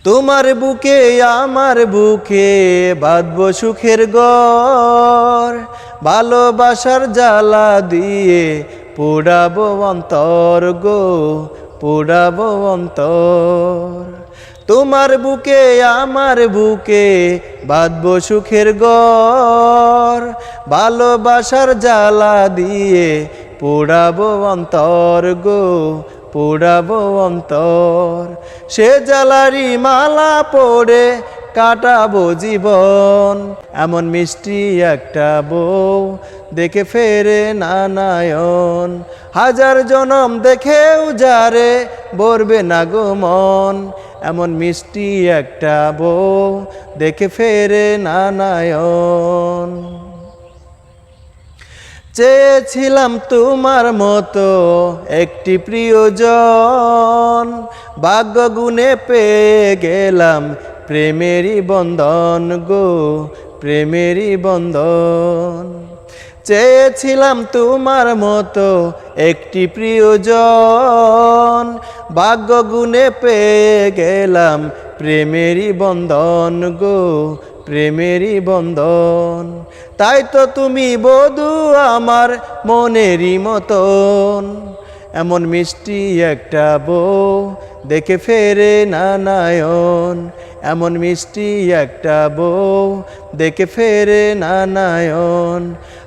তোমার বুকে আমার বুকে বাঁধবো সুখের ঘর, ভালোবাসার জ্বালা দিয়ে পোড়াবো অন্তর গো, পোড়াবো অন্তর। তোমার বুকে আমার বুকে বাঁধবো সুখের ঘর, ভালোবাসার জ্বালা দিয়ে পোড়াবো অন্তর গো, পোড়াবো অন্তর। সে জ্বালারি মালা পড়ে কাটাবো জীবন, এমন মিষ্টি একটা বউ দেখে ফেরে না নয়ন। হাজার জনম দেখেও যারে ভরবে না গো মন, এমন মিষ্টি একটা বউ দেখে ফেরে না নয়ন। চেয়েছিলাম তোমার মতো একটি প্রিয়জন, ভাগ্য গুণে পেয়ে গেলাম প্রেমেরই বন্ধন গো, প্রেমেরই বন্ধন। চেয়েছিলাম তোমার মতো একটি প্রিয়জন, ভাগ্য গুণে পেয়ে গেলাম প্রেমেরই বন্ধন গো, প্রেমেরই বন্ধন। তাই তো তুমি বধূ আমার মনেরই মতন, এমন মিষ্টি একটা বউ দেখে ফেরে না নয়ন, এমন মিষ্টি একটা বউ দেখে ফেরে না নয়ন।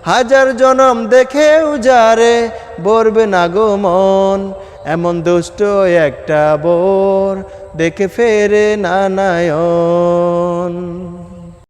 হাজার জনম দেখেও যারে ভরবে না গো মন, এমন দুষ্ট একটা বর দেখে ফেরে না নয়ন।